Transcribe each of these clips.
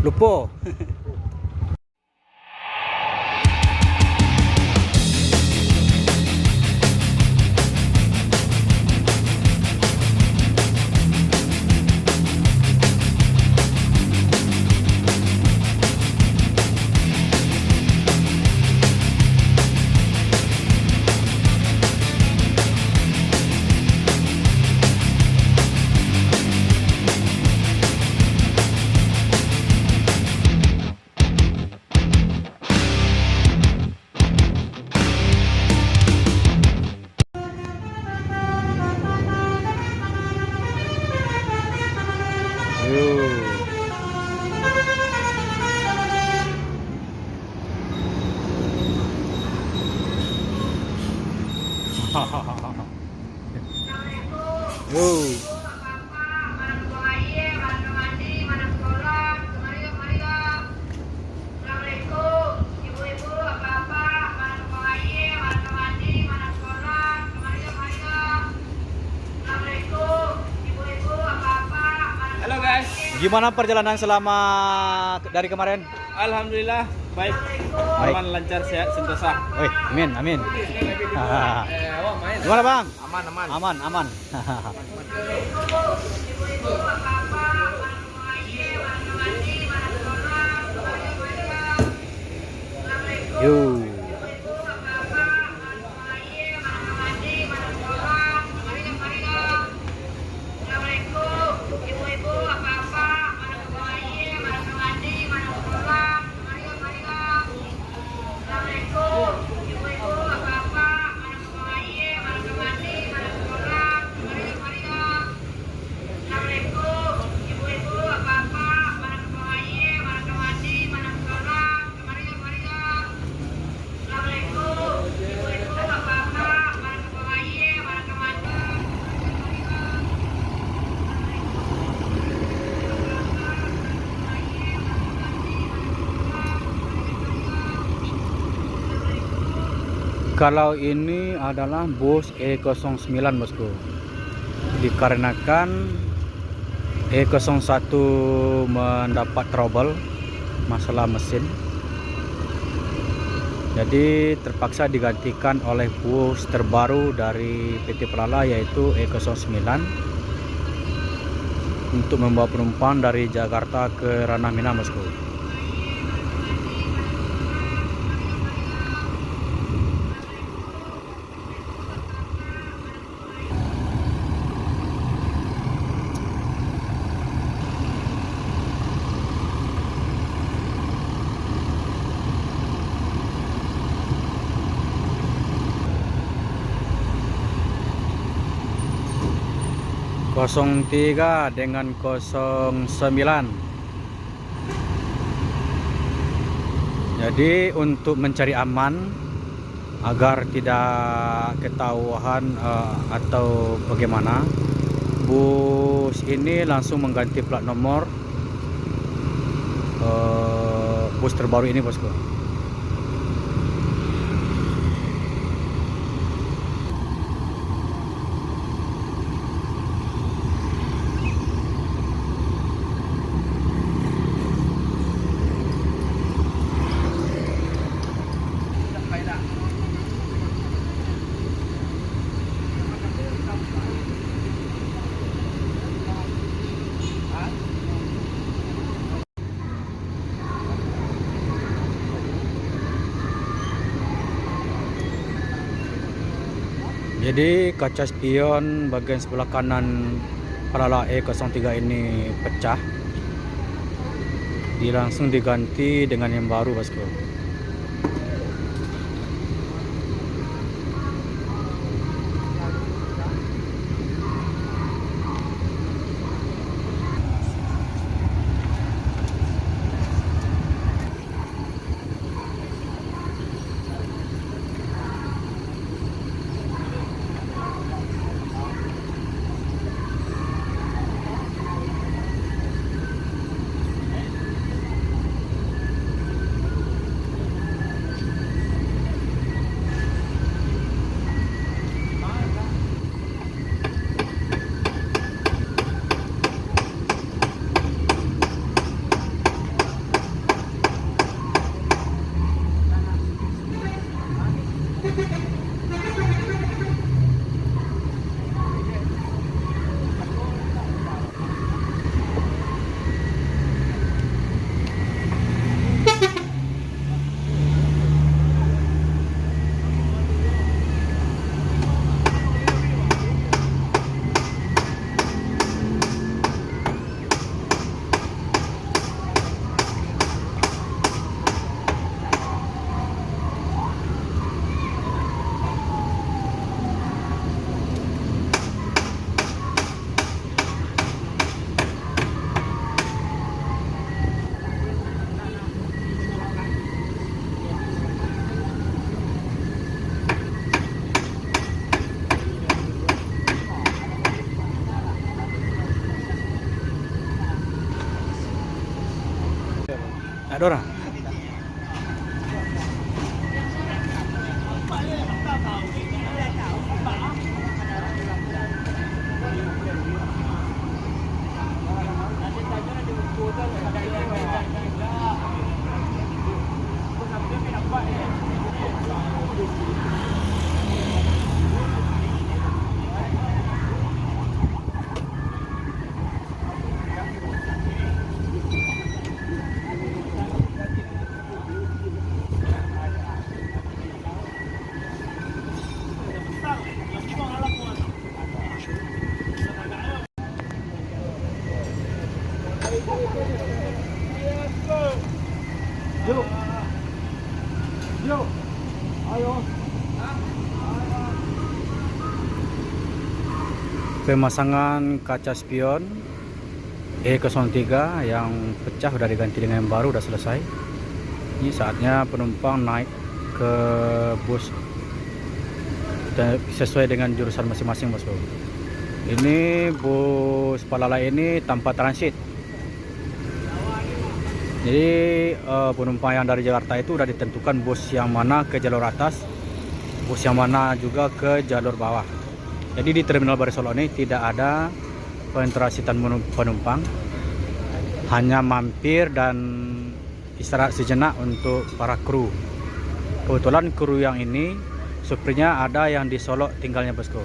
Lupo. Halo guys, Gimana perjalanan selama dari kemarin? alhamdulillah baik, Baik. aman, lancar, sehat, sentosa. Woi, amin, amin. Gimana bang? Aman, aman. Aman, aman. Yuk. Kalau ini adalah bus E09 bosku. Dikarenakan E01 mendapat trouble masalah mesin, jadi terpaksa digantikan oleh bus terbaru dari PT Pelala, yaitu E09, untuk membawa penumpang dari Jakarta ke Ranah Minang bosku. Kosong 03 dengan 09. Jadi untuk mencari aman agar tidak ketahuan atau bagaimana, bus ini langsung mengganti plat nomor bus terbaru ini bosku. Jadi kaca spion bagian sebelah kanan Pelala E03 ini pecah. Langsung diganti dengan yang baru bosku. Ada orang. Yuk. Yuk. Ayo. Pemasangan kaca spion E03 yang pecah udah diganti dengan yang baru, udah selesai. Ini saatnya penumpang naik ke bus sesuai dengan jurusan masing-masing, bosku. Ini bus Palala ini tanpa transit. Jadi penumpang yang dari Jakarta itu udah ditentukan bus yang mana ke jalur atas, bus yang mana juga ke jalur bawah. Jadi di Terminal Baru Solo ini tidak ada pentransiten penumpang, hanya mampir dan istirahat sejenak untuk para kru. Kebetulan kru yang ini supirnya ada yang di Solo tinggalnya, bosku.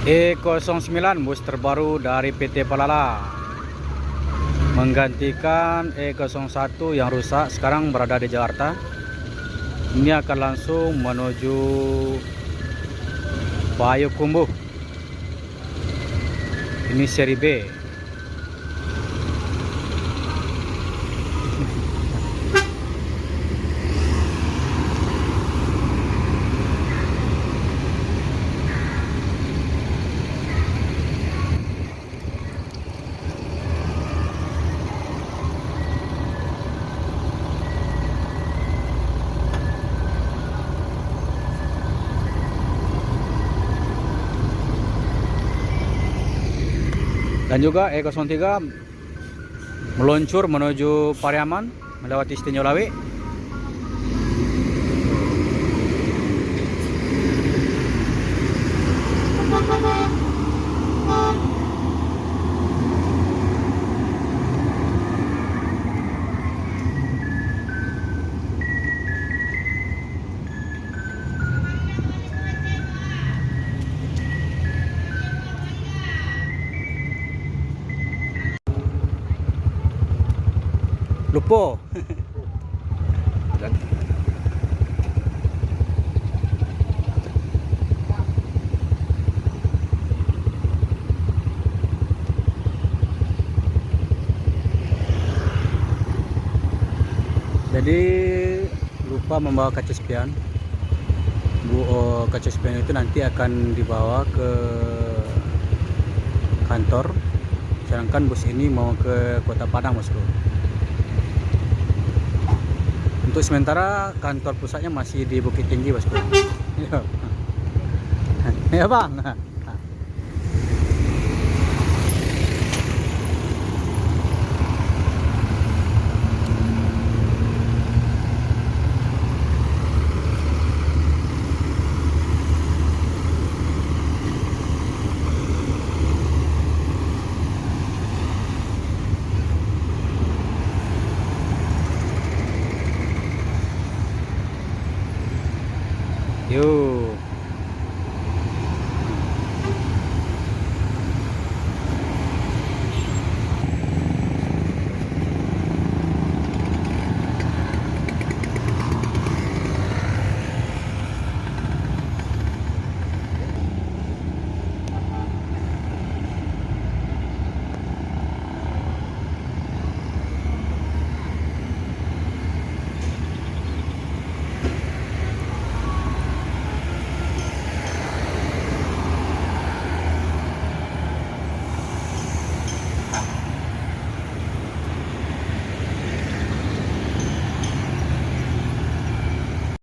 E09 bus terbaru dari PT Palala menggantikan E01 yang rusak, sekarang berada di Jakarta. Ini akan langsung menuju Payakumbuh. Ini seri B. Dan juga E03 meluncur menuju Pariaman melewati Stinjolawi. Lupo. Jadi lupa membawa kaca spion. Kaca spion itu nanti akan dibawa ke kantor. Sedangkan bus ini mau ke Kota Padang, bosku. Untuk sementara kantor pusatnya masih di Bukit Tinggi, bosku. Ya bang.